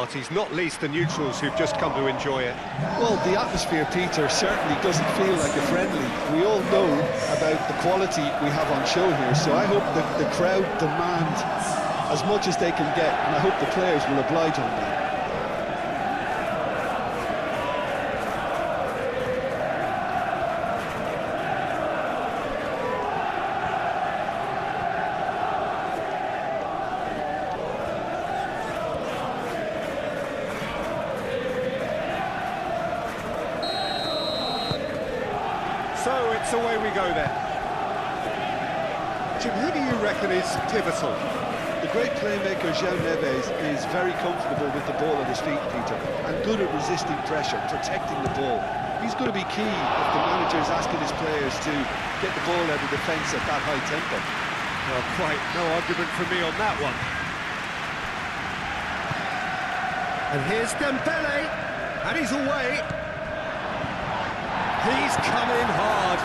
Parties, not least the neutrals who've just come to enjoy it. Well, the atmosphere, Peter, certainly doesn't feel like a friendly. We all know about the quality we have on show here, so I hope that the crowd demand as much as they can get, and I hope the players will oblige on that. So it's away we go then. Jim, who do you reckon is pivotal? The great playmaker João Neves is very comfortable with the ball at his feet, Peter, and good at resisting pressure, protecting the ball. He's going to be key if the manager is asking his players to get the ball out of defence at that high tempo. Well, quite no argument from me on that one. And here's Dembele, and he's away. He's coming hard.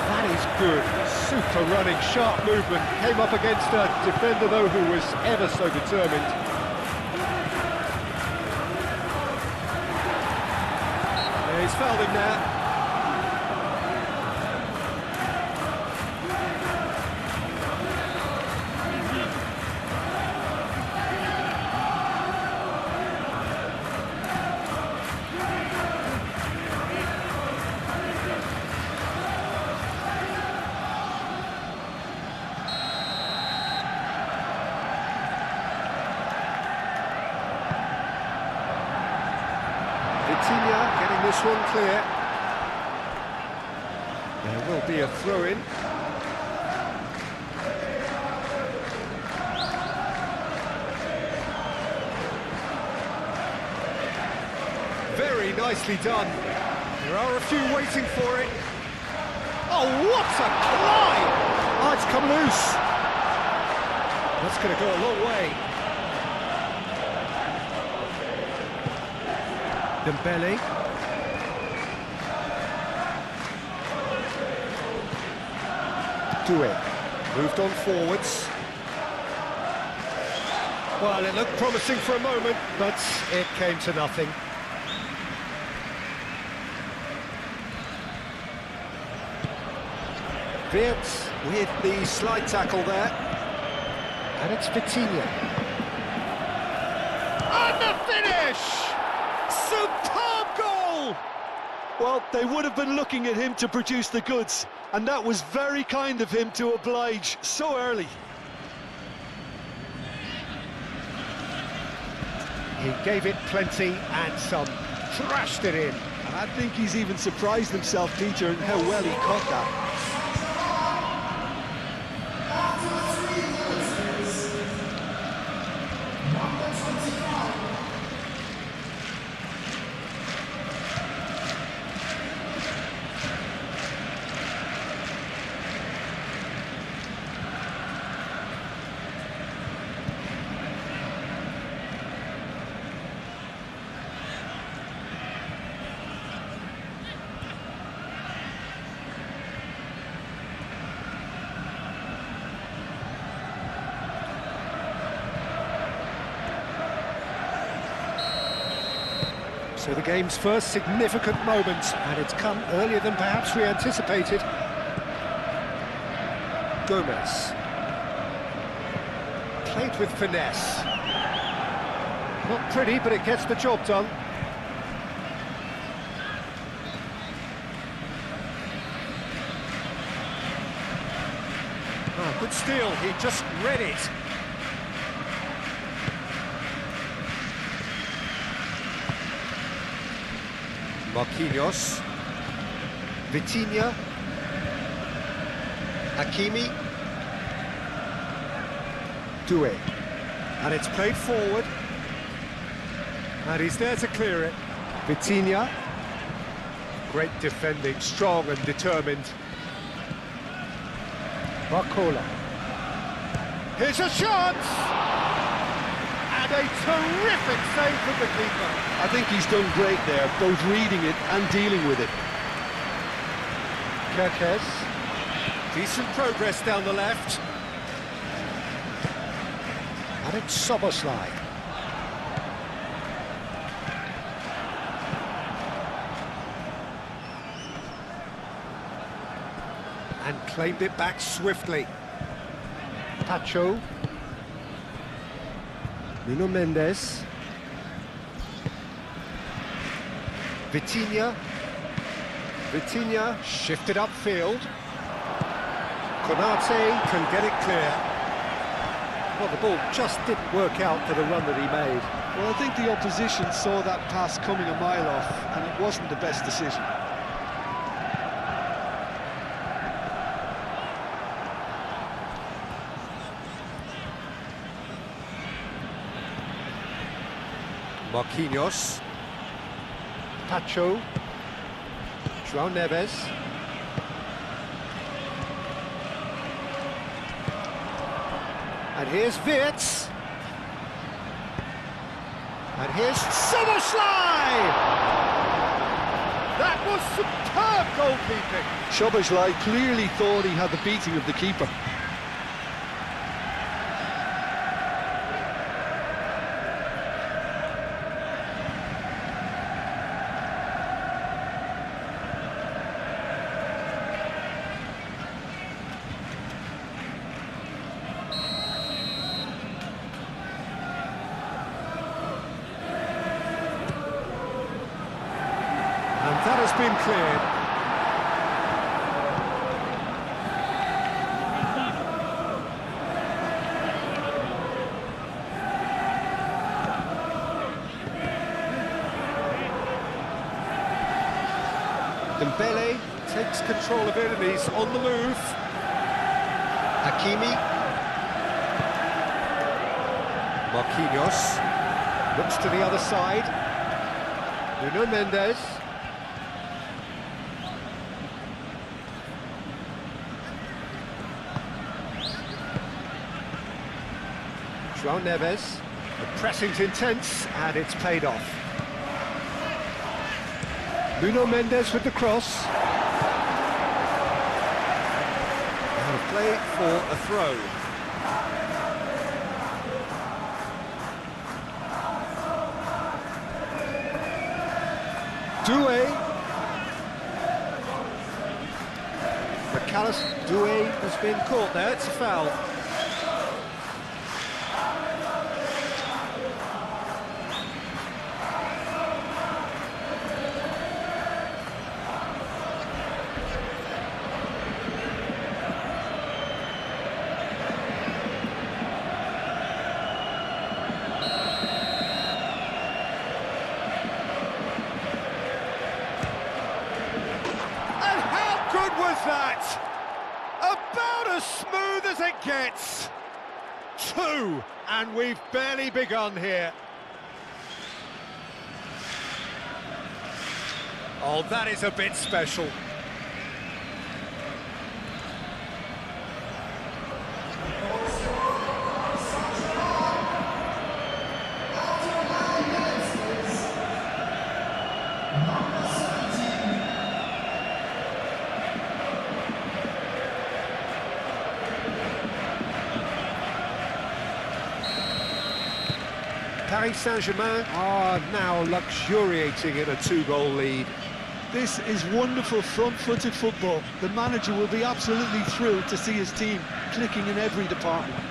That is good. Super running, sharp movement. Came up against a defender, though, who was ever so determined. Yeah, he's fouled him now. Vitinha getting this one clear. There will be a throw-in. Very nicely done. There are a few waiting for it. Oh, what a climb! Oh, it's come loose. That's going to go a long way. Dembele. Doué. Moved on forwards. Well, it looked promising for a moment, but it came to nothing. Wirtz with the slide tackle there. And it's Vitinha. And the finish! Superb goal! Well, they would have been looking at him to produce the goods, and that was very kind of him to oblige so early. He gave it plenty and some, thrashed it in. And I think he's even surprised himself, Peter, in how well he caught that. So the game's first significant moment, and it's come earlier than perhaps we anticipated. Gomez. Played with finesse. Not pretty, but it gets the job done. Oh, good steal, he just read it. Marquinhos, Vitinha, Hakimi, Doué, and it's played forward, and he's there to clear it. Vitinha, great defending, strong and determined. Barcola, here's a chance! And a terrific save from the keeper. I think he's done great there, both reading it and dealing with it. Kerkez, decent progress down the left. And it's Soboslai. and claimed it back swiftly. Pacho. Nuno Mendes. Vitinha. Vitinha shifted upfield. Konate can get it clear. Well, the ball just didn't work out for the run that he made. Well, I think the opposition saw that pass coming a mile off, and it wasn't the best decision. Marquinhos. Pacho. João Neves. And here's Wirtz. And here's Szoboszlai! That was superb goalkeeping. Szoboszlai clearly thought he had the beating of the keeper. And that has been cleared. Dembele takes control of it and he's on the move. Hakimi. Marquinhos looks to the other side. Nuno Mendes. João Neves. The pressing's intense and it's paid off. Nuno Mendes with the cross. And a play for a throw. Doué. McAllister. Doué has been caught there, it's a foul. Good was that? About as smooth as it gets. 2, and we've barely begun here. Oh, that is a bit special. Paris Saint-Germain are now luxuriating in a 2-goal lead. This is wonderful front-footed football. The manager will be absolutely thrilled to see his team clicking in every department.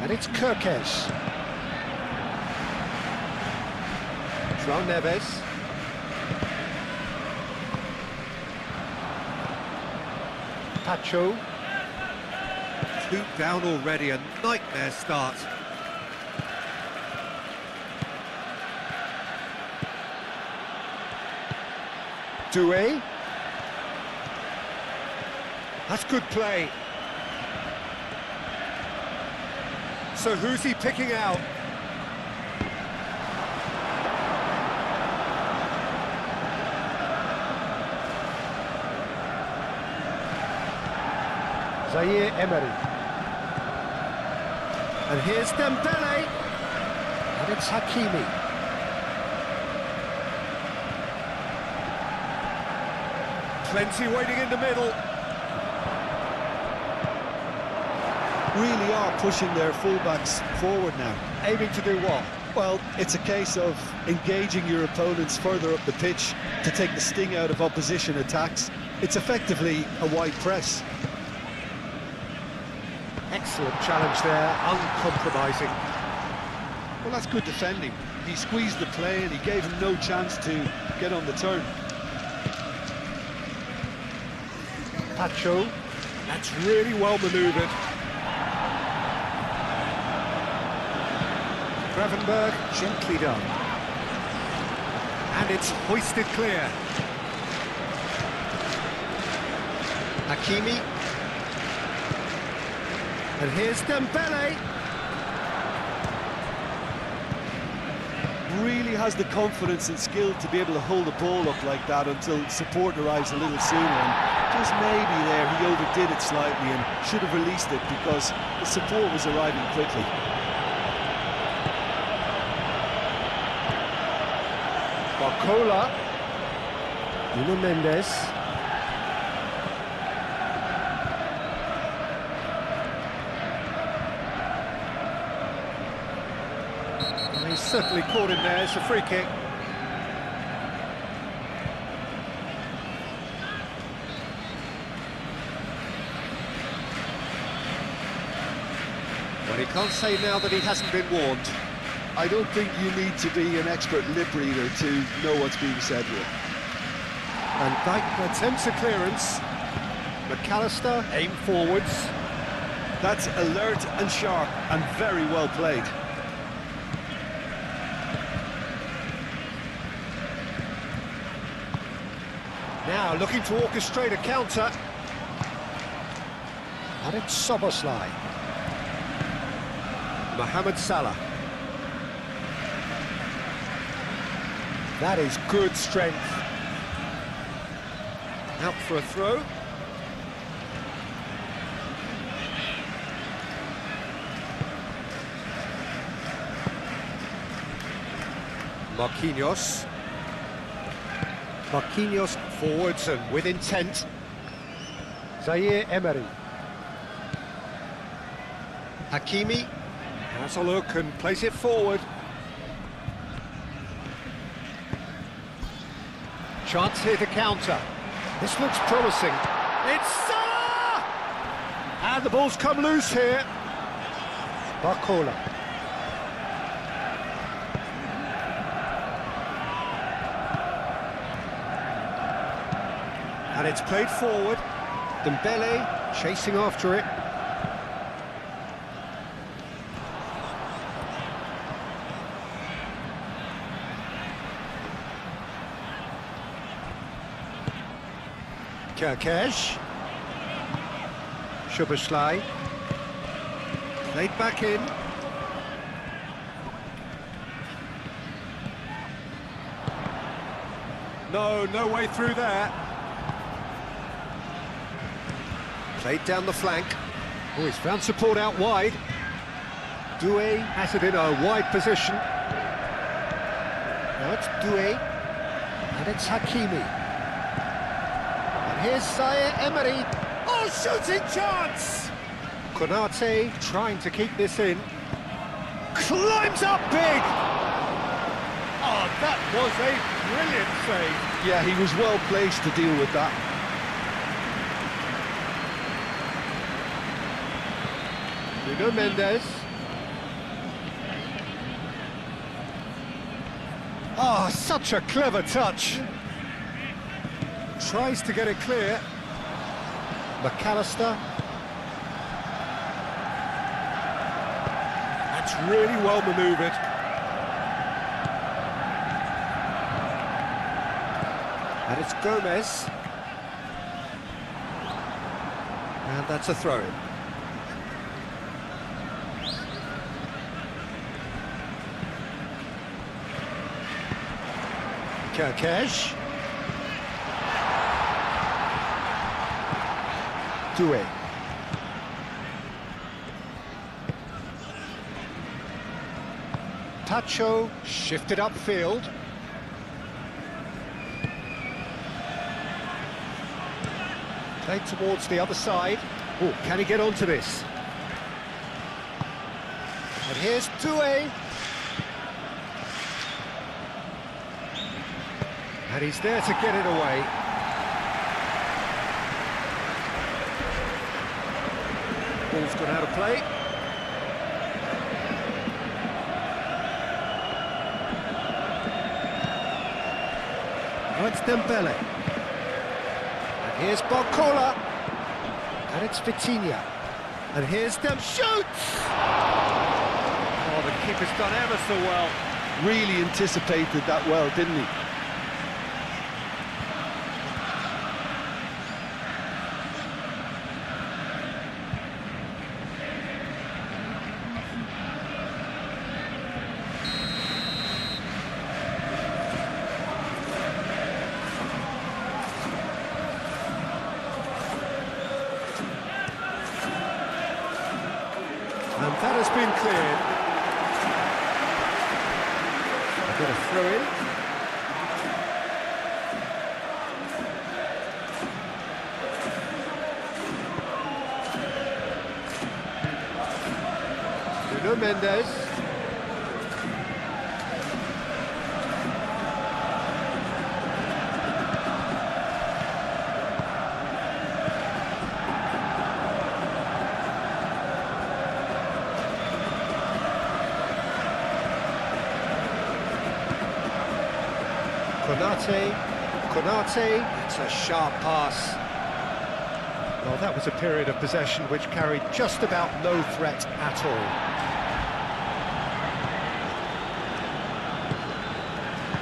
And it's Kerkez. João Neves. Pacho. 2 down already, a nightmare start. Doué. That's good play. So who's he picking out? Zaire Emery. And here's Dembele. And it's Hakimi. Plenty waiting in the middle. Really are pushing their fullbacks forward now. Aiming to do what? Well, it's a case of engaging your opponents further up the pitch to take the sting out of opposition attacks. It's effectively a wide press. Excellent challenge there, uncompromising. Well, that's good defending. He squeezed the play and he gave him no chance to get on the turn. Pacho, that's really well manoeuvred. Gravenberg, gently done. And it's hoisted clear. Hakimi. And here's Dembele. Really has the confidence and skill to be able to hold the ball up like that until support arrives a little sooner. And just maybe there he overdid it slightly and should have released it because the support was arriving quickly. Barcola. Nuno Mendes. And he's certainly caught him there. It's a free kick. Well, he can't say now that he hasn't been warned. I don't think you need to be an expert lip reader to know what's being said here. And Dyke attempts a clearance. McAllister aim forwards. That's alert and sharp and very well played. Now looking to orchestrate a counter. And it's Soboslai. Mohamed Salah. That is good strength. Out for a throw. Marquinhos. Marquinhos forwards and with intent. Zaire Emery. Hakimi has a look and plays it forward. Chance here to counter. This looks promising. It's Salah! And the ball's come loose here. Barcola. And it's played forward. Dembele chasing after it. Kerkesh. Szoboszlai. Played back in. No way through there. Played down the flank. Oh, he's found support out wide. Doué has it in a wide position. Now it's Doué. And it's Hakimi. Here's Zaire Emery. Oh, shooting chance! Konate trying to keep this in. Climbs up big! Oh, that was a brilliant save. Yeah, he was well placed to deal with that. Nuno Mendes. Oh, such a clever touch. Tries to get it clear. McAllister. That's really well manoeuvred. And it's Gomez. And that's a throw-in. Kerkesh. Doué. Pacho shifted upfield. Played towards the other side. Oh, can he get onto this? And here's Doué. And he's there to get it away. Ball's gone out of play. Oh, it's Dembele. And here's Barcola. And it's Vitinha. And here's Dem shoots! Oh, the keeper's done ever so well. Really anticipated that well, didn't he? And that has been cleared. A bit of throw-in. Nuno Mendes. Konate, it's a sharp pass. Well, that was a period of possession which carried just about no threat at all.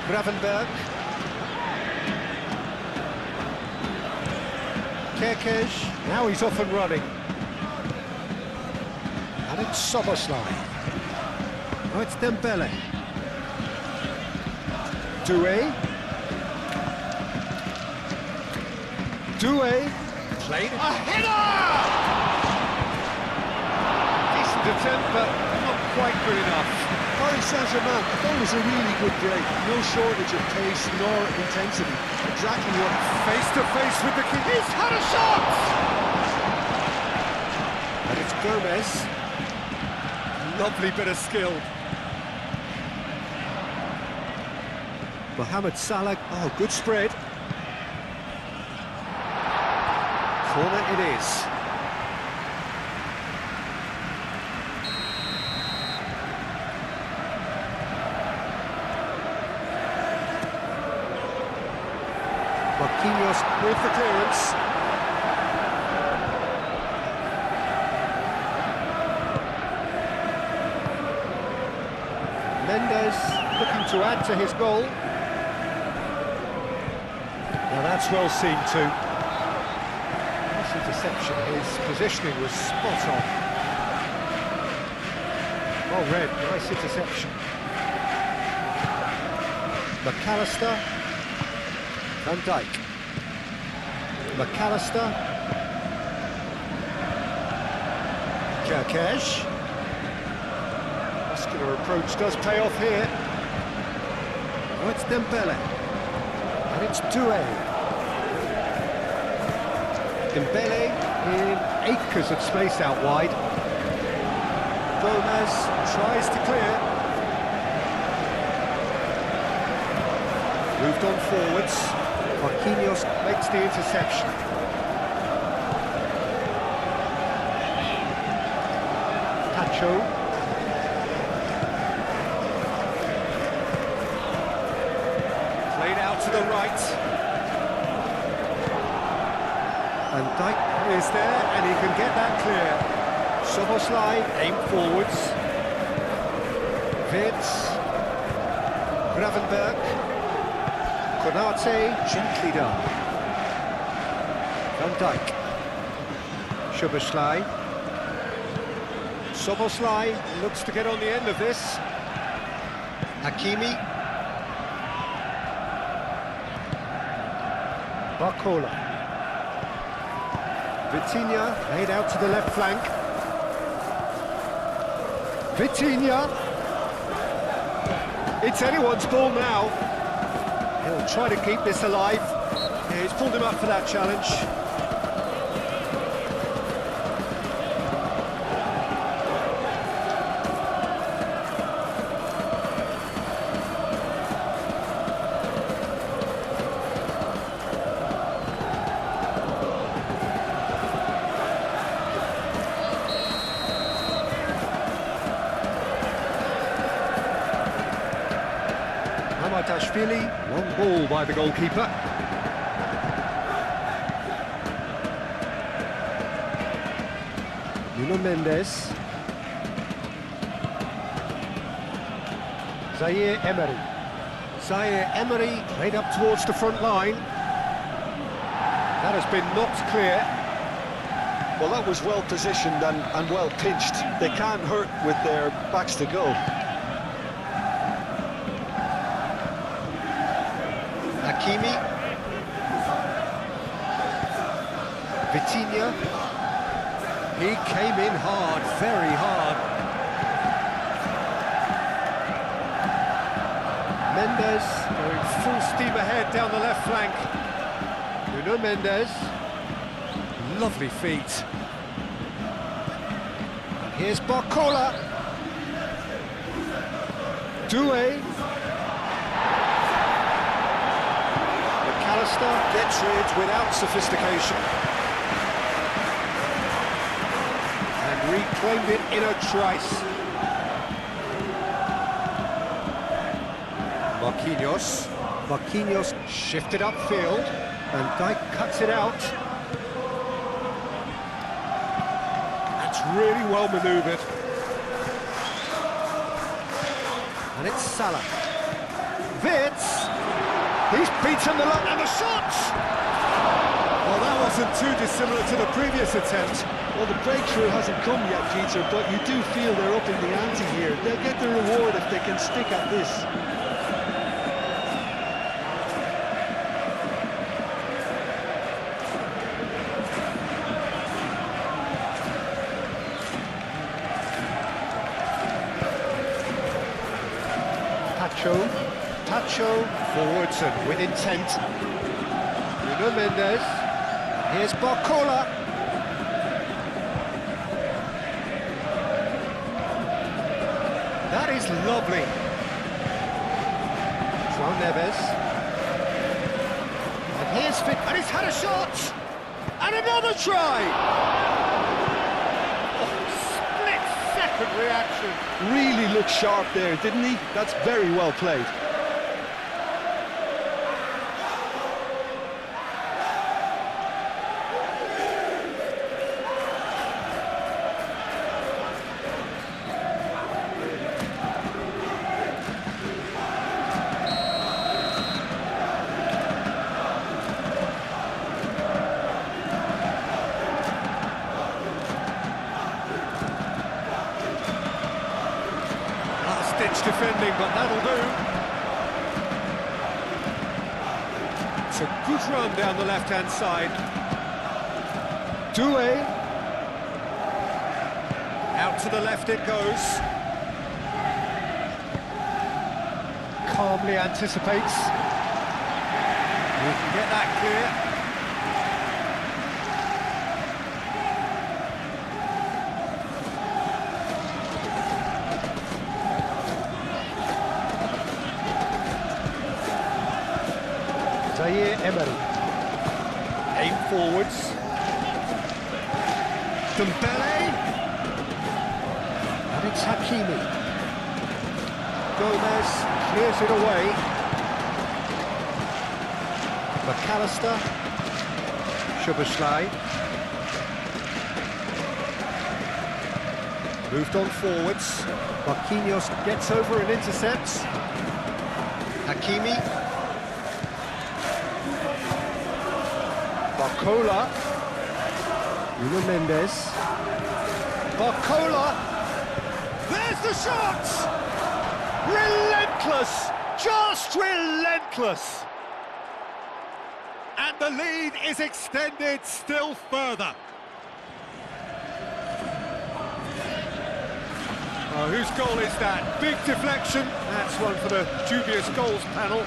Gravenberg. Kerkez, now he's off and running. And it's Soboslai. Oh, it's Dembele. Doué. Played. A header! Decent attempt, but not quite good enough. Paris Saint-Germain, that was a really good break. No shortage of pace nor intensity. Exactly what... Face to face with the keeper. He's had a shot! And it's Gomez. Lovely bit of skill. Mohamed Salah. Oh, good spread. Corner it is. Marquinhos with the clearance. Mendes looking to add to his goal. Now that's well seen too. Interception, his positioning was spot on. Well read, nice interception. McAllister, Van Dijk. McAllister. Kerkez. Muscular approach does pay off here. Oh, it's Dembele. And it's Doué. Dembele in acres of space out wide. Gomez tries to clear. Moved on forwards. Marquinhos makes the interception. Pacho. Played out to the right. And Dijk is there, and he can get that clear. Soboslai, aim forwards. Wirtz. Gravenberg. Konate, gently done. Van Dijk. Soboslai. Soboslai looks to get on the end of this. Hakimi. Barcola. Vitinha laid out to the left flank. Vitinha. It's anyone's ball now. He'll try to keep this alive. Yeah, he's pulled him up for that challenge. Kvaratashvili, long ball by the goalkeeper. Nuno Mendes. Zaire Emery. Zaire Emery played up towards the front line. That has been knocked clear. Well, that was well positioned and well pitched. They can't hurt with their backs to goal. Hakimi. Vitinha. He came in hard, very hard. Mendes going full steam ahead down the left flank. Nuno Mendes. Lovely feet. And here's Barcola. Doué. McAllister gets rid without sophistication. And reclaimed it in a trice. Marquinhos shifted upfield, and Dijk cuts it out. That's really well manoeuvred. And it's Salah. Wirtz, he's beaten the lock, and the shot! Well, that wasn't too dissimilar to the previous attempt. Well, the breakthrough hasn't come yet, Peter, but you do feel they're up in the ante here. They'll get the reward if they can stick at this. Tacho forwards and with intent. Nuno Mendes. Here's Barcola. That is lovely. João Neves. And here's Fit, and he's had a shot! And another try! Split-second reaction. Really looked sharp there, didn't he? That's very well played. Defending, but that'll do. It's a good run down the left-hand side. Doué. Out to the left it goes. Calmly anticipates. We can get that clear. Zaire Emery. Aim forwards. Dembele. And it's Hakimi. Gomez clears it away. McAllister. Szoboszlai. Moved on forwards. Marquinhos gets over and intercepts. Hakimi. Barcola. Nuno Mendes. Barcola. There's the shot! Relentless! Just relentless! And the lead is extended still further. Oh, whose goal is that? Big deflection. That's one for the dubious goals panel.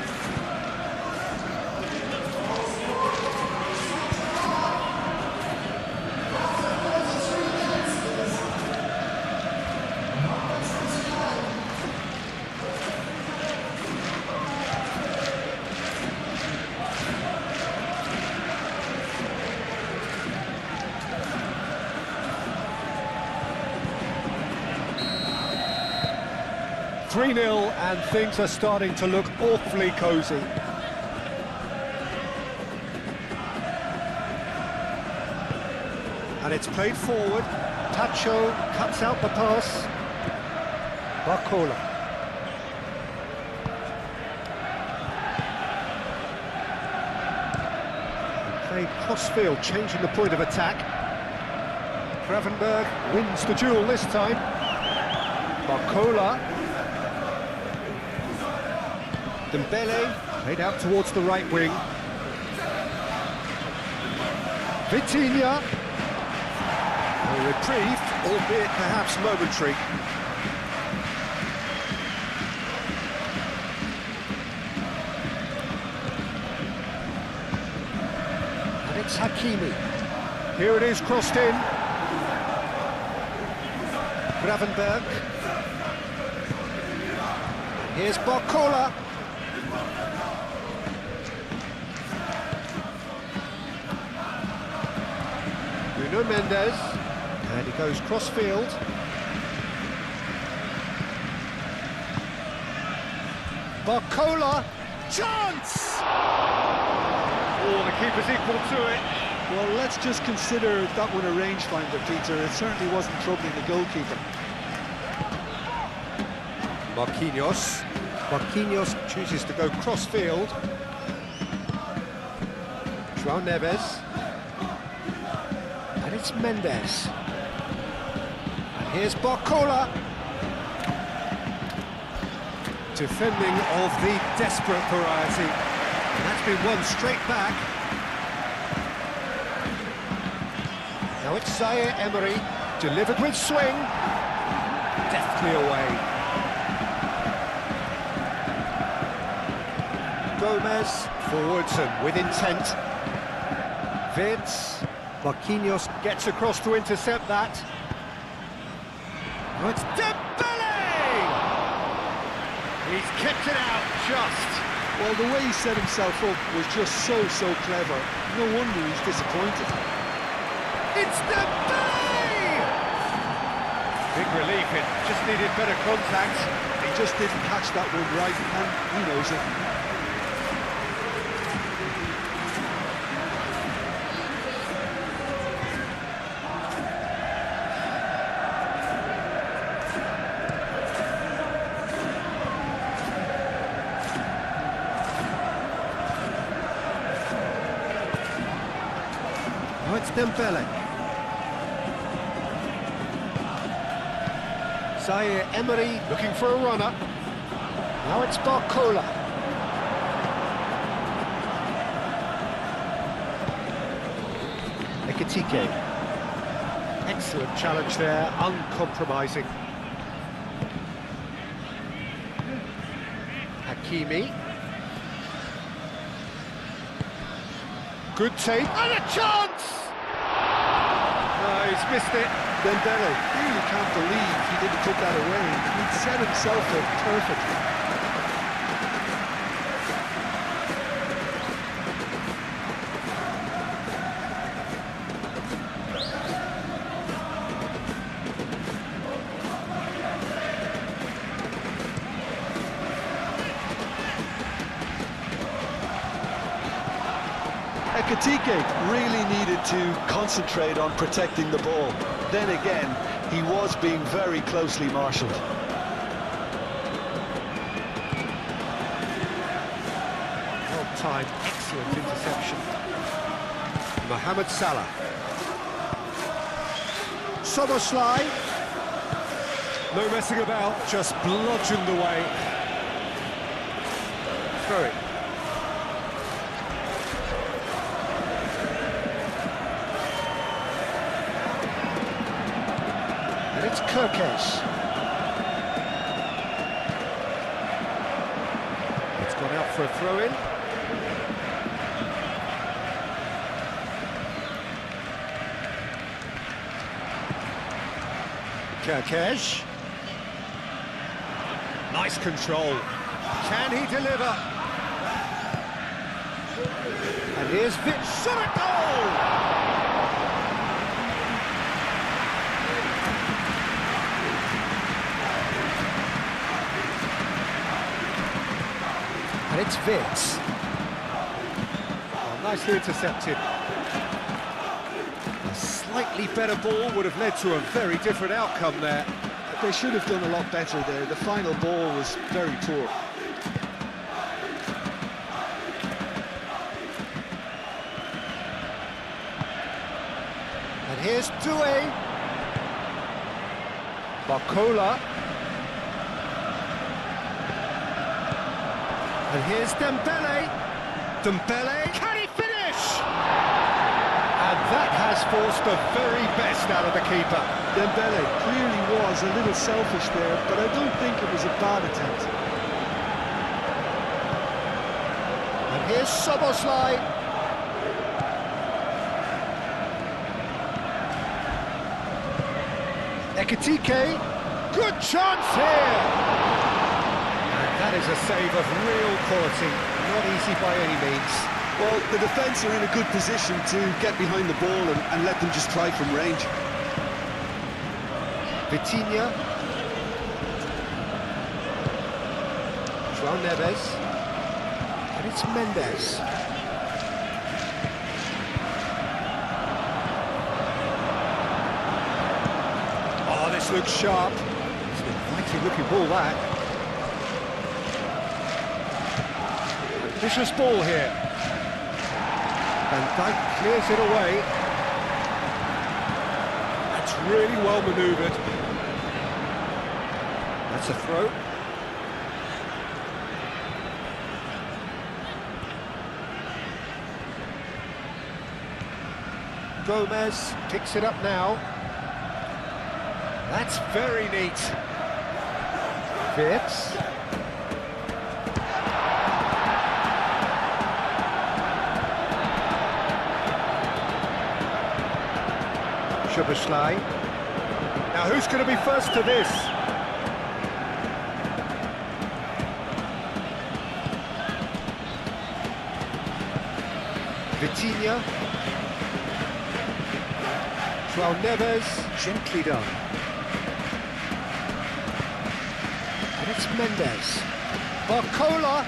3-0, and things are starting to look awfully cosy. And it's played forward. Tacho cuts out the pass. Barcola. Played cross-field, changing the point of attack. Gravenberg wins the duel this time. Barcola. Dembele played out towards the right wing. Vitinha. A reprieve, albeit perhaps momentary. And it's Hakimi. Here it is, crossed in. Gravenberg. Here's Barcola. Bruno Mendes. And he goes cross-field. Barcola. Chance! Oh, the keeper's equal to it. Well, let's just consider that one a rangefinder, Peter. It certainly wasn't troubling the goalkeeper. Marquinhos. Marquinhos chooses to go cross-field. João Neves. And it's Mendes. And here's Barcola. Defending of the desperate variety. And that's been won straight back. Now it's Zaire Emery, delivered with swing. Deftly away. Gomez, forwards and with intent. Vids. Marquinhos gets across to intercept that. Oh, it's Dembele! He's kept it out just. Well, the way he set himself up was just so clever. No wonder he's disappointed. It's Dembele! Big relief, it just needed better contact. He just didn't catch that one right, and he knows it. Oh, it's Dembele. Zaire Emery looking for a runner. Now it's Barcola. Ekitike. Excellent challenge there, uncompromising. Hakimi. Good take, and a chance! No, he's missed it. Dembele, you really can't believe he didn't put that away. He'd set himself up perfectly. Ekitike really needed to concentrate on protecting the ball. Then again, he was being very closely marshalled. Well-timed, excellent interception. Mohamed Salah. Soboslai. No messing about, just bludgeoned away. Throw it. And it's Kirkes. It's gone out for a throw-in. Kirkes. Nice control. Can he deliver? And here's Vitz. Shot a goal! And it's Vitz. Oh, nicely intercepted. A slightly better ball would have led to a very different outcome there. They should have done a lot better there. The final ball was very poor. And here's Doué. Barcola. And here's Dembele. Dembele, can he finish? And that has forced the very best out of the keeper. Dembele clearly was a little selfish there, but I don't think it was a bad attempt. And here's Szoboszlai. Ekitike, good chance here! And that is a save of real quality, not easy by any means. Well, the defence are in a good position to get behind the ball and let them just try from range. Vitinha. João Neves. And it's Mendes. Oh, this looks sharp. It's an inviting looking ball, that. Vicious ball here. Van Dijk clears it away. That's really well manoeuvred. That's a throw. Gomez picks it up now. That's very neat. Vitz. Szoboszlai. Now who's going to be first to this? Vitinha. João Neves, gently done. And it's Mendes. Barcola.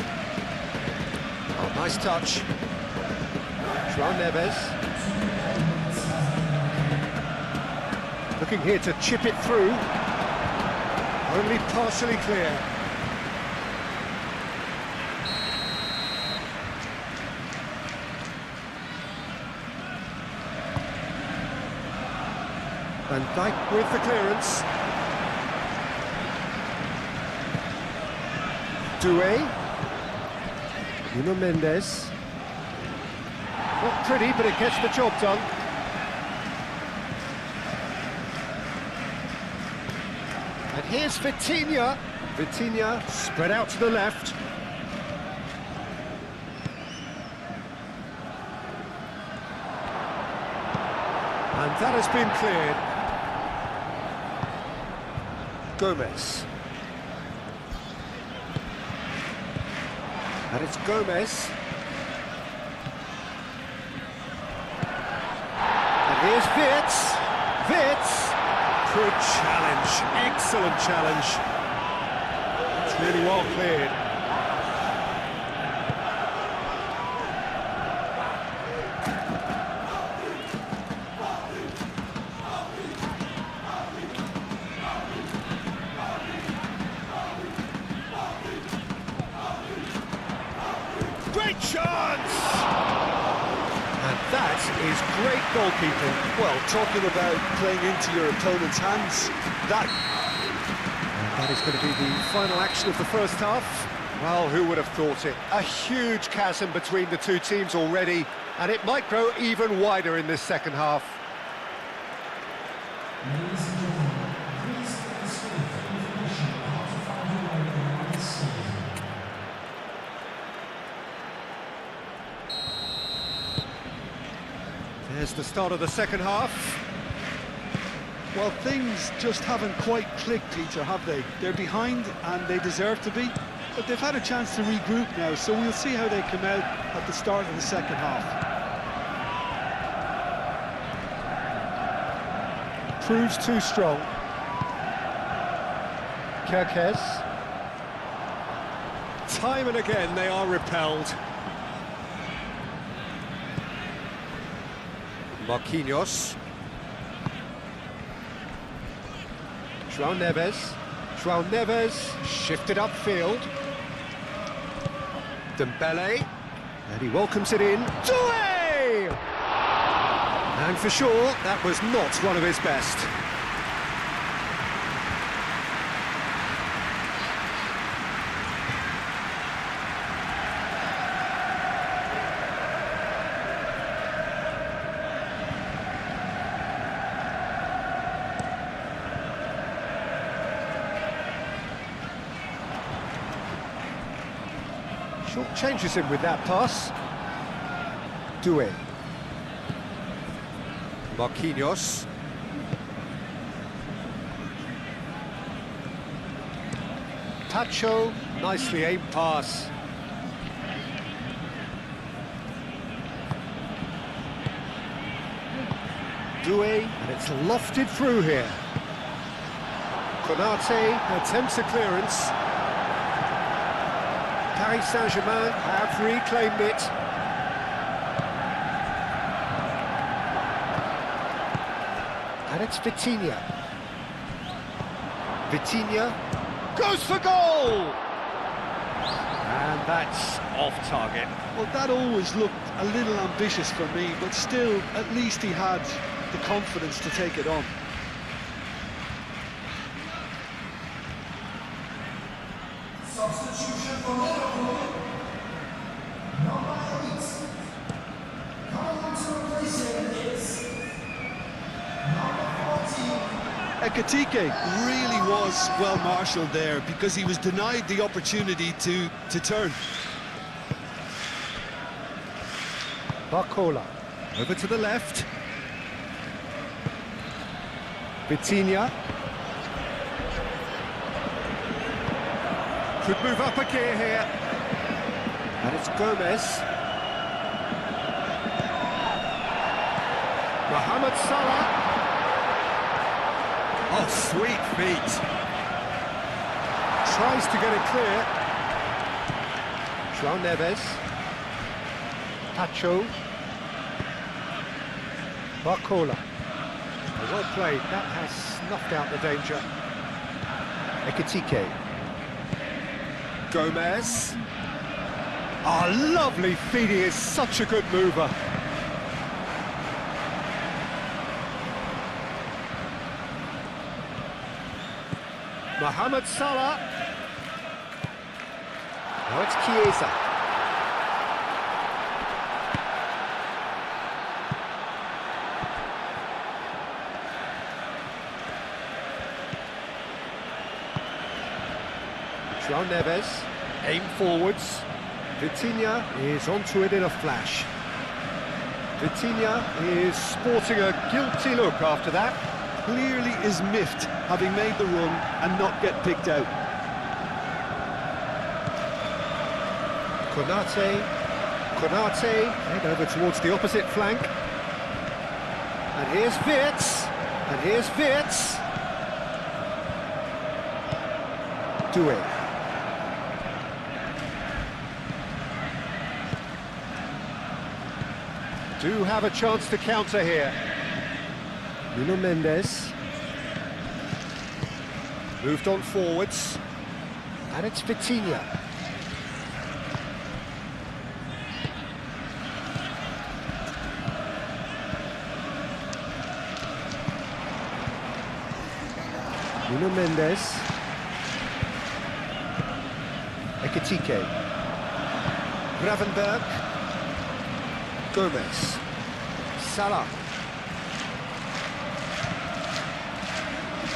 Oh, nice touch. João Neves. Looking here to chip it through. Only partially clear. Van Dijk with the clearance. Doué. Nuno Mendes. Not pretty, but it gets the job done. And here's Vitinha. Vitinha spread out to the left. And that has been cleared. Gomez. And it's Gomez. And here's Vitz. Vitz. Good challenge. Excellent challenge. It's really well cleared. Great chance! And that is great goalkeeping. Well, talking about playing into your opponent's hands, And that is going to be the final action of the first half. Well, who would have thought it? A huge chasm between the two teams already, and it might grow even wider in this second half. There's the start of the second half. well, things just haven't quite clicked, Peter, have they? They're behind, and they deserve to be, but they've had a chance to regroup now, so we'll see how they come out at the start of the second half. Proves too strong. Kerkez. time and again they are repelled. Marquinhos. João Neves. João Neves shifted upfield. Dembele. And he welcomes it in. Doué! And for sure, that was not one of his best. Short changes him with that pass. Doué. Marquinhos. Tacho, nicely aimed pass. Doué, and it's lofted through here. Konate attempts a clearance. Paris Saint-Germain have reclaimed it. And it's Vitinha. Vitinha goes for goal! And that's off target. Well, that always looked a little ambitious for me, but still, at least he had the confidence to take it on. Substitution for Liverpool. Number 8. Coming on to replace him is number 14. Ekitike really was well marshalled there because he was denied the opportunity to turn. Barcola, over to the left. Vitinha. Could move up a gear here. And it's Gomez. Mohamed Salah. Oh, sweet feet. Tries to get it clear. João Neves. Tacho. Barcola. Well played, that has snuffed out the danger. Ekitike. Gomez. Oh, lovely feet, he is such a good mover. Mohamed Salah. Now it's Chiesa. João Neves, aim forwards. Vitinha is onto it in a flash. Vitinha is sporting a guilty look after that. Clearly is miffed, having made the run and not get picked out. Konate, head over towards the opposite flank. And here's Wirtz, and here's Wirtz. Doué. Do have a chance to counter here. Nuno Mendes. Moved on forwards. And it's Vitinha. Nuno Mendes. Ekitike. Gravenberg. Gomez. Salah.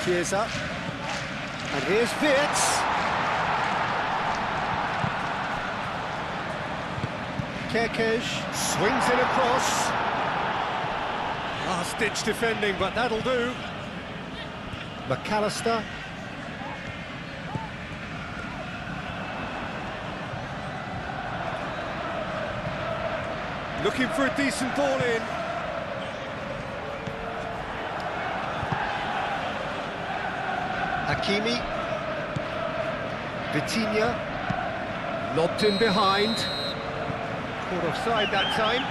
Chiesa. And here's Wirtz. Kerkesh swings it across. Last-ditch defending, but that'll do. McAllister. Looking for a decent ball in. Hakimi. Vitinha. Lobbed in behind. Caught offside that time.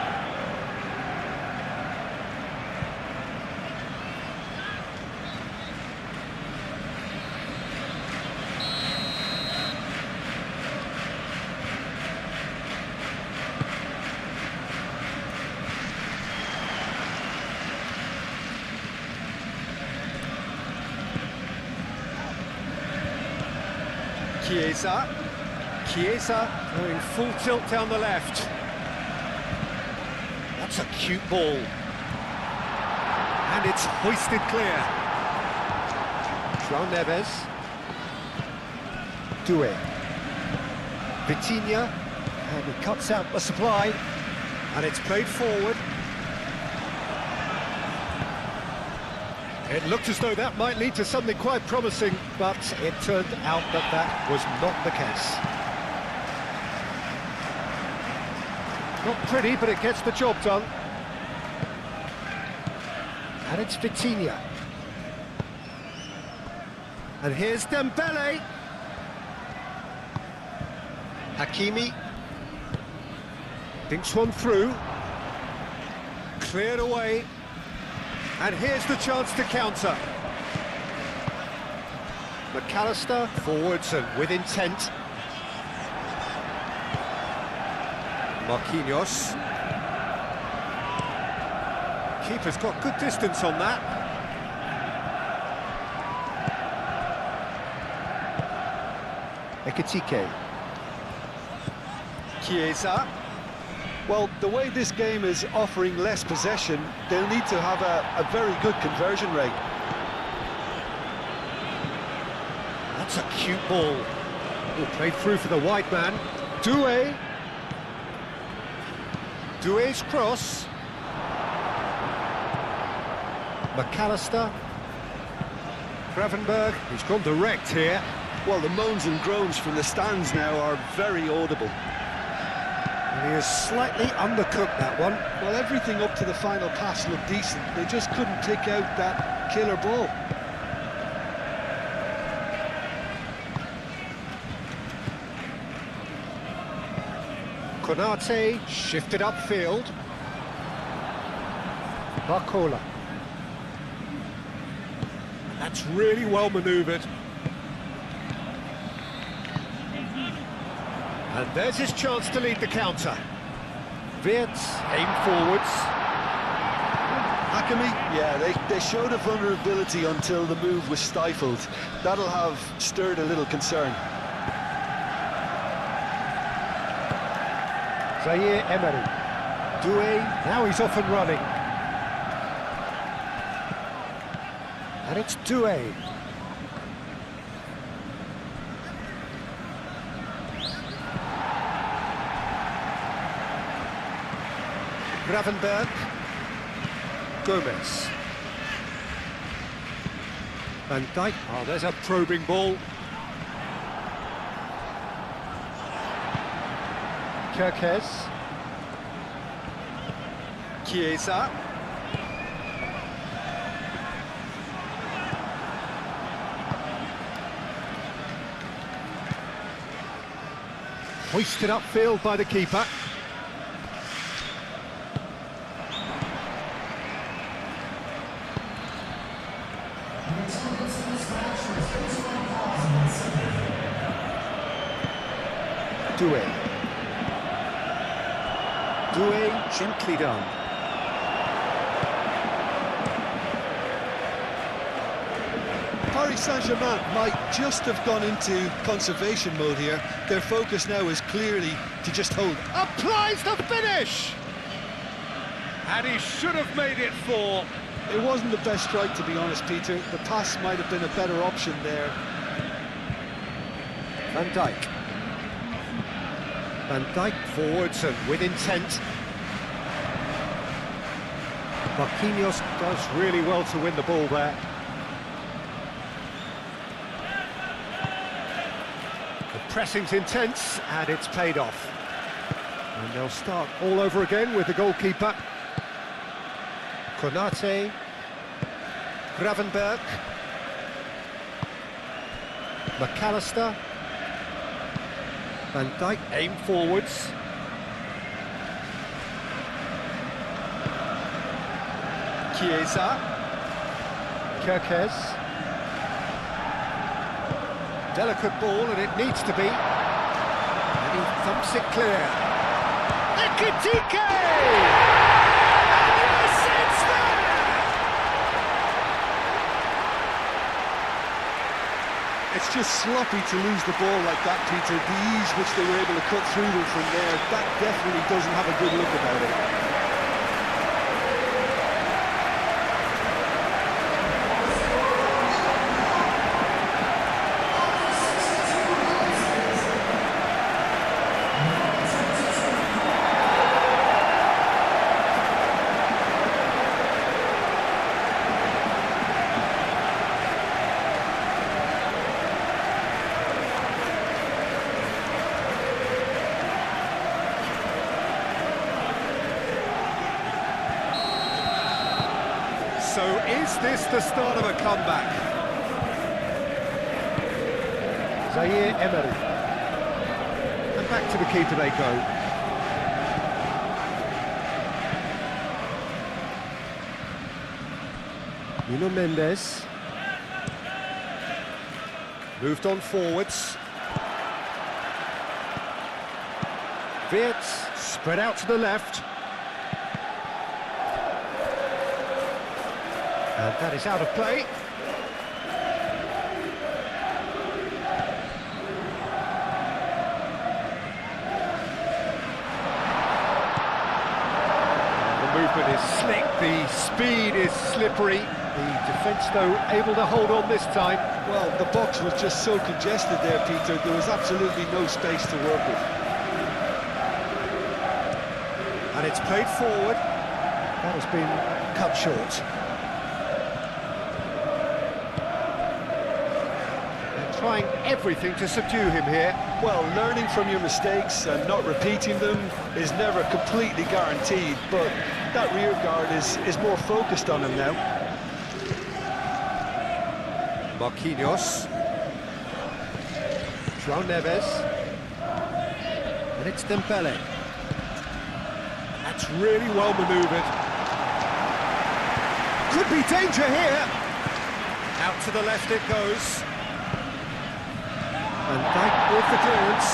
Chiesa going full tilt down the left. That's a cute ball. And it's hoisted clear. João Neves. Doué. Vitinha. And he cuts out the supply. And it's played forward. It looked as though that might lead to something quite promising, but it turned out that that was not the case. Not pretty, but it gets the job done. And it's Vitinha. And here's Dembele. Hakimi. Thinks one through. Cleared away. And here's the chance to counter. McAllister forwards and with intent. Marquinhos. Keeper's got good distance on that. Ekitike. Chiesa. Well, the way this game is offering less possession, they'll need to have a very good conversion rate. That's a cute ball. Oh, played through for the wide man. Doué. Doué's cross. McAllister. Gravenberg, he's gone direct here. Well, the moans and groans from the stands now are very audible. And he is slightly undercooked, that one. Well, everything up to the final pass looked decent. They just couldn't pick out that killer ball. Konate shifted upfield. Barcola. That's really well manoeuvred. And there's his chance to lead the counter. Wirtz, aim forwards. Hakimi, yeah, they showed a vulnerability until the move was stifled. That'll have stirred a little concern. Zaire Emery. Doué, now he's off and running. And it's Doué. Gravenberg. Gomez. Van Dijk. Oh, there's a probing ball. Kerkez. Chiesa. Hoisted upfield by the keeper. Doué. Doué, gently done. Paris Saint-Germain might just have gone into conservation mode here. Their focus now is clearly to just hold. Applies the finish! And he should have made it 4. It wasn't the best strike, to be honest, Peter. The pass might have been a better option there. Van Dijk. Van Dijk forwards and with intent. Marquinhos does really well to win the ball there. The pressing's intense and it's paid off. And they'll start all over again with the goalkeeper. Konate. Gravenberg. Van Dijk aim forwards. Chiesa. Kerkez. Delicate ball, and it needs to be. And he thumps it clear. Ekitike! And yes, it's there! It's just sloppy to lose the ball like that, Peter. The ease which they were able to cut through them from there, that definitely doesn't have a good look about it. So is this the start of a comeback? Zaire Emery. And back to the keeper they go. Nuno Mendes. Moved on forwards. Wirtz spread out to the left. And that is out of play. The movement is slick, the speed is slippery. The defence, though, able to hold on this time. Well, the box was just so congested there, Peter. There was absolutely no space to work with. And it's played forward. That has been cut short. Trying everything to subdue him here. Well, learning from your mistakes and not repeating them is never completely guaranteed, but that rear guard is more focused on him now. Marquinhos. João Neves. And it's Dembele. That's really well manoeuvred. Could be danger here. Out to the left it goes. And Dijk with the clearance.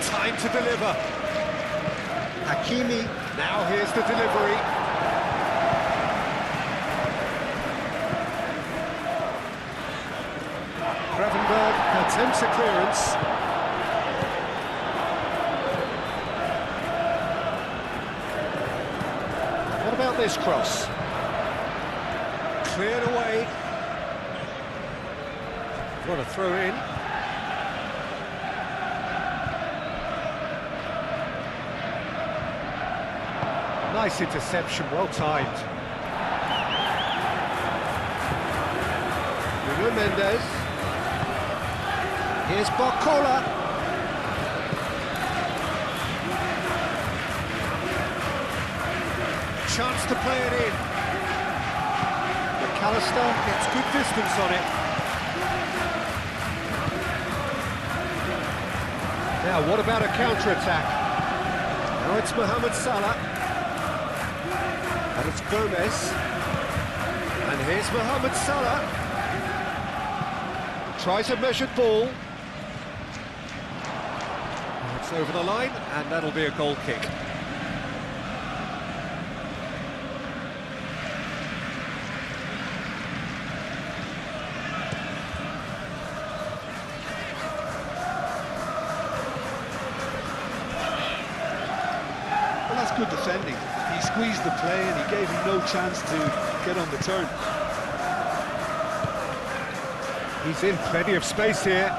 Time to deliver. Hakimi, now here's the delivery. Gravenberg attempts a clearance. What about this cross? Cleared away. What a throw in. Nice interception, well timed. Nuno Mendes. Here's Barcola. Chance to play it in. McAllister gets good distance on it. Now, what about a counter-attack? Now it's Mohamed Salah. And it's Gomez. And here's Mohamed Salah. Tries a measured ball. It's over the line, and that'll be a goal kick. Well, that's good defending. He squeezed the play and he gave him no chance to get on the turn. He's in plenty of space here.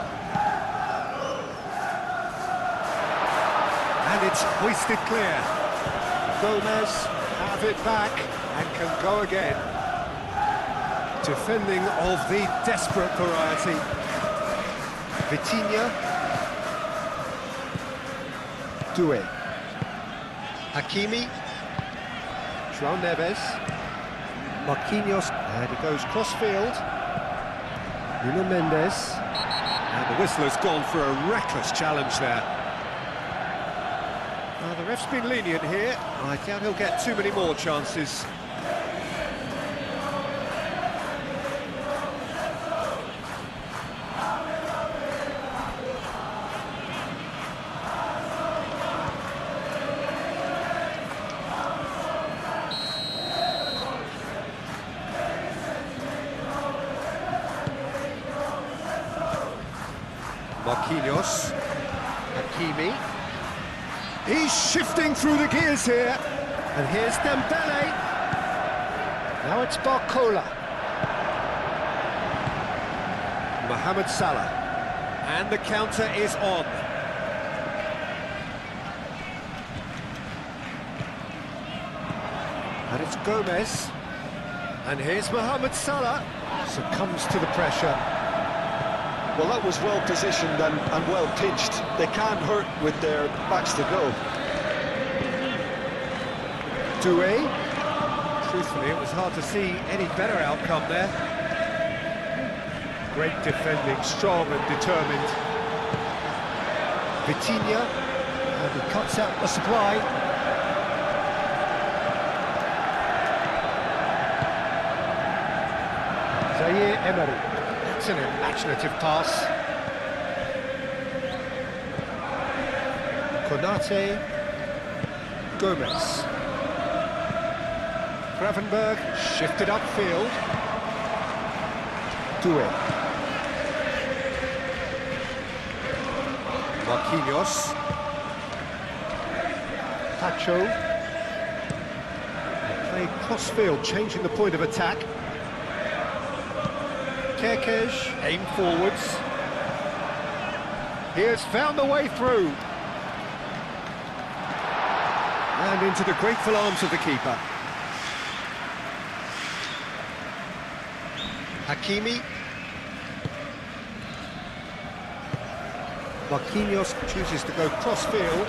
And it's hoisted clear. Gomez have it back and can go again. Defending of the desperate variety. Vitinha. Doué. Hakimi. João Neves. Marquinhos, and he goes cross-field. Nuno Mendes. And the whistle has gone for a reckless challenge there. The ref's been lenient here. I doubt he'll get too many more chances. Marquinhos, Hakimi, he's shifting through the gears here, and here's Dembele, now it's Barcola, Mohamed Salah, and the counter is on. And it's Gomez, and here's Mohamed Salah, succumbs to the pressure. Well, that was well positioned and well pitched. They can't hurt with their backs to go. Doué. Truthfully, it was hard to see any better outcome there. Great defending, strong and determined. Vitinha, and he cuts out the supply. Zaire Emery. It's an imaginative pass. Konate, Gomez. Gravenberg shifted upfield. Doué. Marquinhos. Pacho. They play cross-field, changing the point of attack. Kerkez, aim forwards. He has found the way through. And into the grateful arms of the keeper. Hakimi. Marquinhos chooses to go cross-field.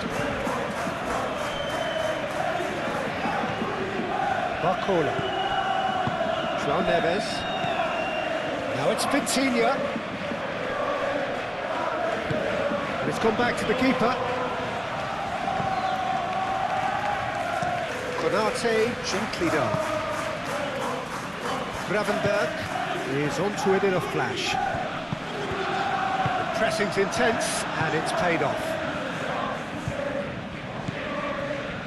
Barcola. João Neves. Now it's Vitinha. And it's gone back to the keeper. Konate, gently done. Gravenberg is onto it in a flash. The pressing's intense, and it's paid off.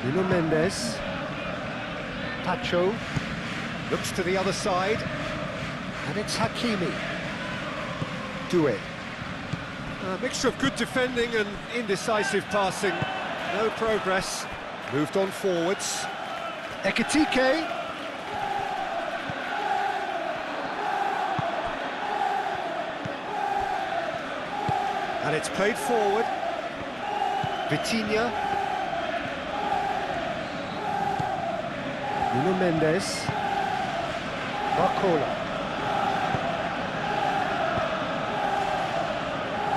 Nuno Mendes. Pacho looks to the other side. And it's Hakimi. Doué. A mixture of good defending and indecisive passing. No progress. Moved on forwards. Ekitike. And it's played forward. Vitinha. Nuno Mendes. Barcola.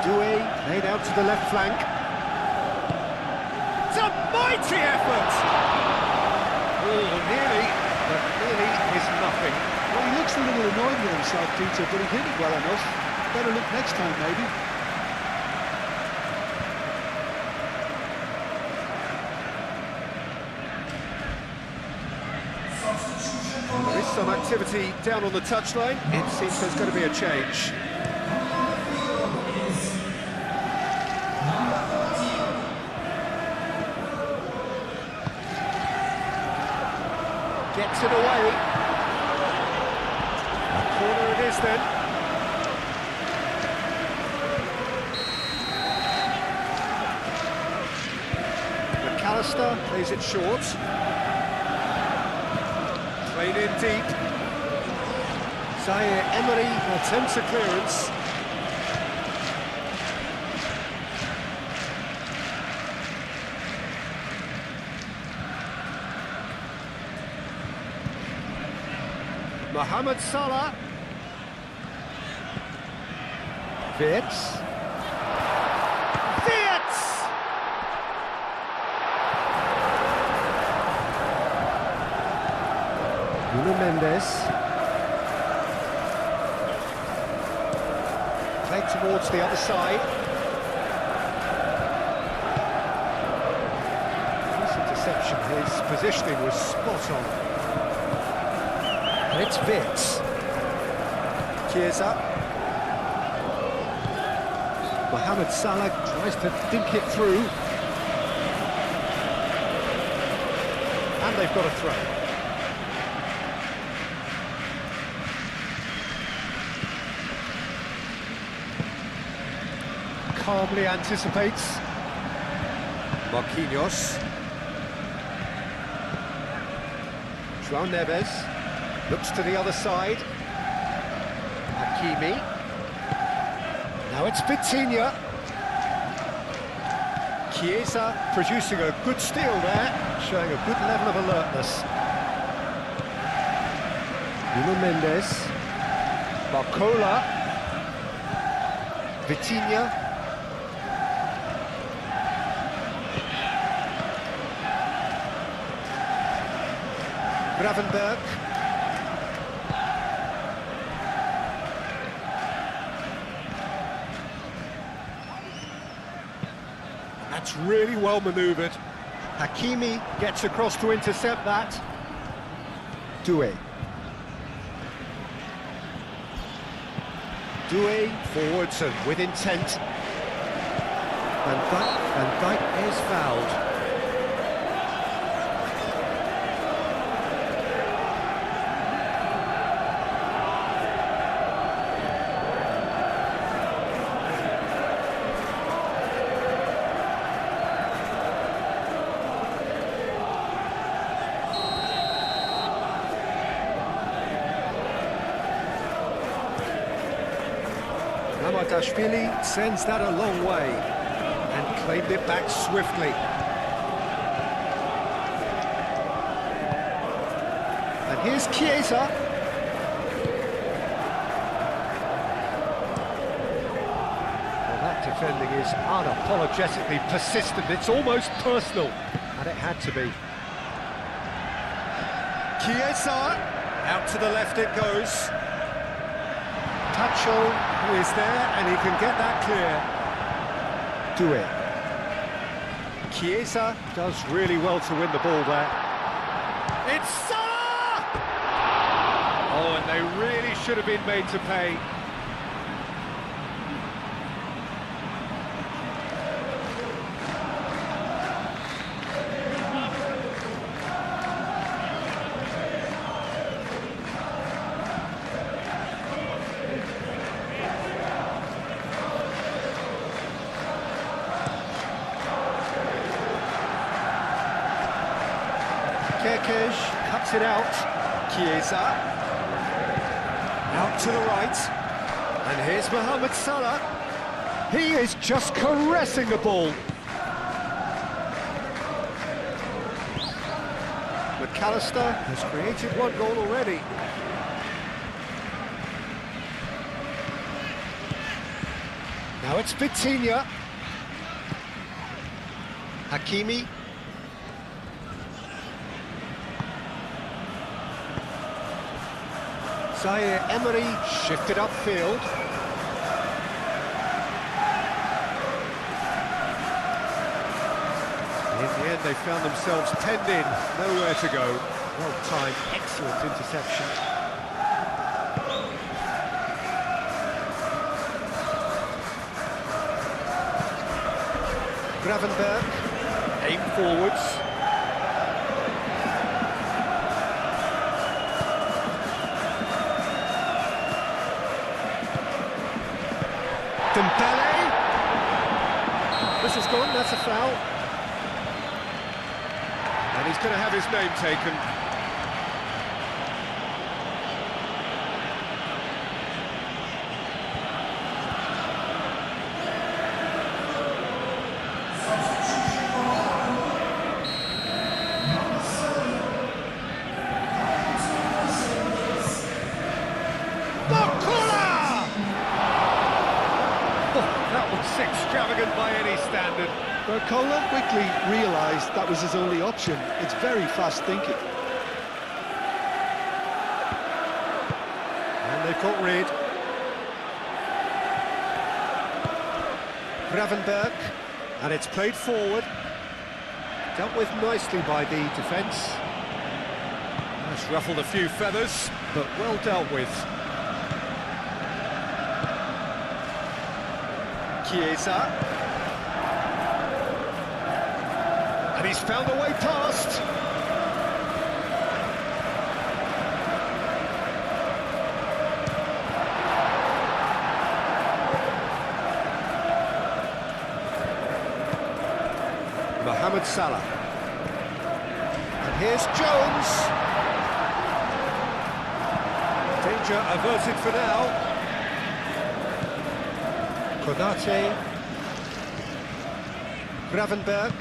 Doué laid out to the left flank. It's a mighty effort! Oh, nearly, but nearly is nothing. Well, he looks a little annoyed with himself, Peter, but he hit it well enough. Better look next time, maybe. There is some activity down on the touchline. It seems there's going to be a change. Gets it away. A corner it is then. McAllister plays it short. Played in deep. Zaire Emery attempts a clearance. Mohamed Salah. Wirtz. Nuno Mendes. Played towards the other side. Nice interception. His positioning was spot on. And it's Vitz. Chiesa. Mohamed Salah tries to dink it through. And they've got a throw. Calmly anticipates. Marquinhos. João Neves. Looks to the other side. Hakimi. Now it's Vitinha. Chiesa producing a good steal there, showing a good level of alertness. Nuno Mendes. Barcola. Vitinha. Gravenberg. That's really well manoeuvred. Hakimi gets across to intercept that. Doué. Doué forwards and with intent. Van Dijk is fouled. Ramadashvili sends that a long way and claimed it back swiftly. And here's Chiesa. Well, that defending is unapologetically persistent. It's almost personal, and it had to be. Chiesa, out to the left it goes. Tacho is there, and he can get that clear. Doué. Chiesa does really well to win the ball there. It's Salah! Oh, and they really should have been made to pay. Kerkez cuts it out. Chiesa. Out to the right. And here's Mohamed Salah. He is just caressing the ball. McAllister has created one goal already. Now it's Vitinha. Hakimi. Zaire Emery shifted upfield. In the end, they found themselves penned in, nowhere to go. Well timed, excellent interception. Gravenberg, aim forwards. Dembele. This is gone, that's a foul. And he's going to have his name taken. Extravagant by any standard. Barcola quickly realised that was his only option. It's very fast thinking. And they've got rid. Gravenberg, and it's played forward. Dealt with nicely by the defence. That's ruffled a few feathers, but well dealt with. Chiesa. And he's found a way past. Mohamed Salah. And here's Jones. Danger averted for now. Konate. Gravenberg.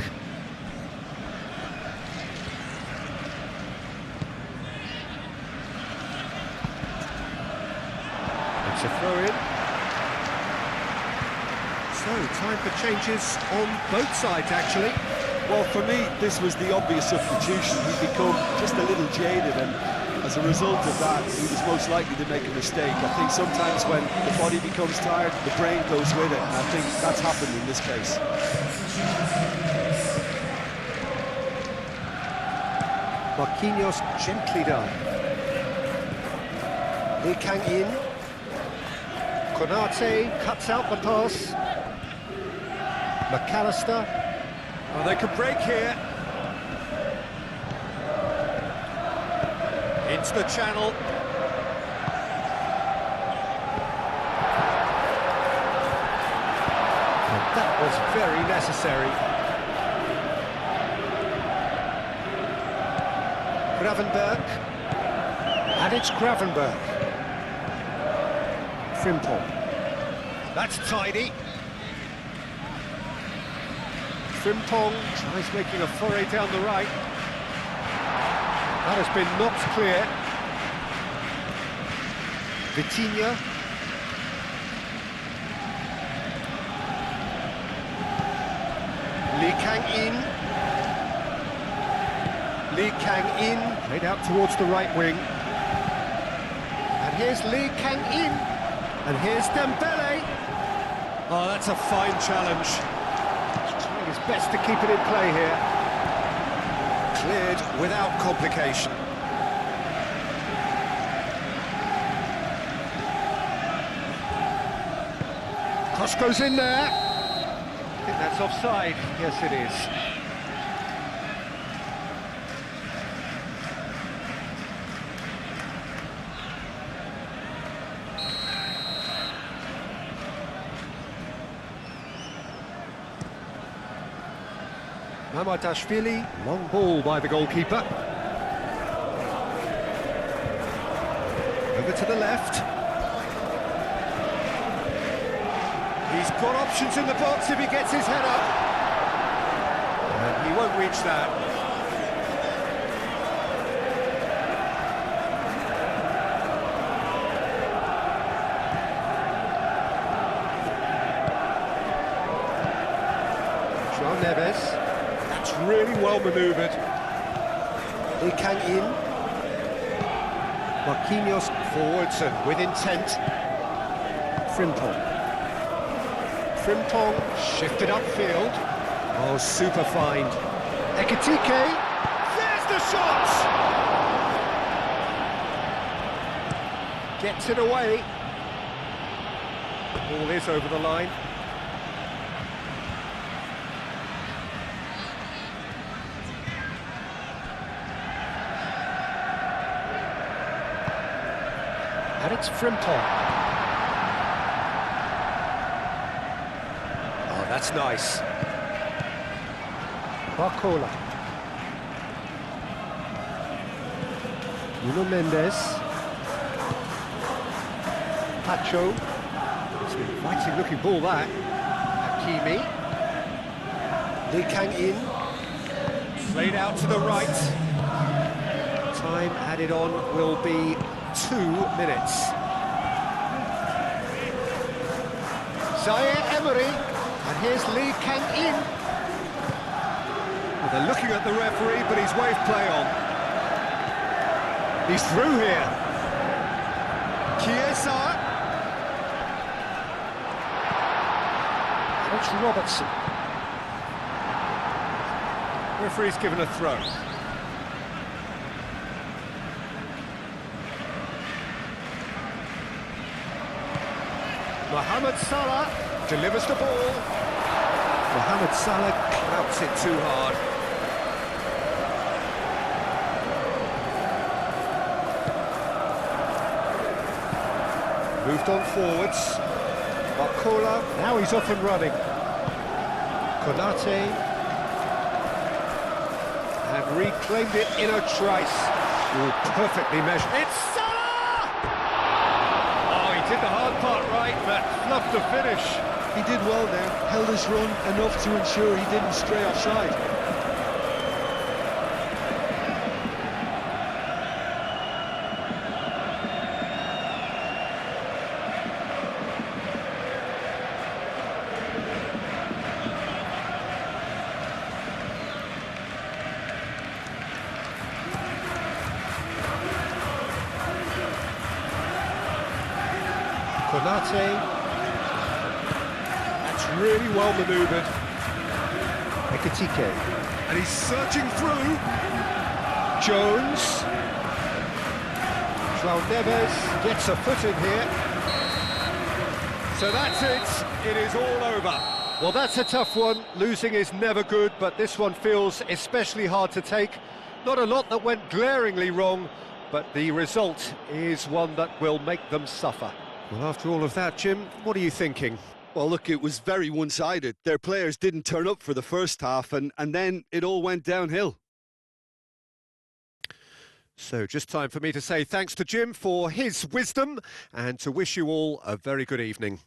It's a throw-in. So, time for changes on both sides, actually. Well, for me, this was the obvious substitution. He'd become just a little jaded, and as a result of that, he was most likely to make a mistake. I think sometimes when the body becomes tired, the brain goes with it, and I think that's happened in this case. Marquinhos gently done. Lee Kang in. Konate cuts out the pass. McAllister. Oh, they could break here. Into the channel. And that was very necessary. Gravenberg. And it's Gravenberg. Frimpong. That's tidy. Frimpong tries making a foray down the right. That has been knocked clear. Vitinha. Lee Kang in. Lee Kang in. Played out towards the right wing. And here's Lee Kang in. And here's Dembele. Oh, that's a fine challenge. His best to keep it in play here. Cleared without complication. Cross goes in there. I think that's offside. Yes, it is. Mamadashvili, long ball by the goalkeeper. Over to the left. He's got options in the box if he gets his head up. And he won't reach that. João Neves. Really well manoeuvred. Lee Kang in. Marquinhos forwards and with intent. Frimpong. Frimpong shifted upfield. Oh, super find. Ekitike. There's the shot! Gets it away. The ball is over the line. And it's Frimpong. Oh, that's nice. Barcola. Nuno Mendes. Pacho. It's an inviting looking ball, that. Hakimi. Lee Kang in. Played out to the right. Time added on will be 2 minutes. Zaire Emery, and here's Lee Kang in. Well, they're looking at the referee, but he's waved play on. He's through here. Chiesa. It's Robertson. Referee's given a throw. Mohamed Salah delivers the ball. Mohamed Salah clouts it too hard. Moved on forwards. Barcola, now he's off and running. Konate. And reclaimed it in a trice. All perfectly measured. It's Salah! Oh, he did the hard part right, but fluffed the finish. He did well there, held his run enough to ensure he didn't stray offside. Konate. That's really well manoeuvred. Ekitike. And he's searching through. Jones. João Neves gets a foot in here. So that's it. It is all over. Well, that's a tough one. Losing is never good, but this one feels especially hard to take. Not a lot that went glaringly wrong, but the result is one that will make them suffer. Well, after all of that, Jim, what are you thinking? Well, look, it was very one-sided. Their players didn't turn up for the first half, and then it all went downhill. So just time for me to say thanks to Jim for his wisdom and to wish you all a very good evening.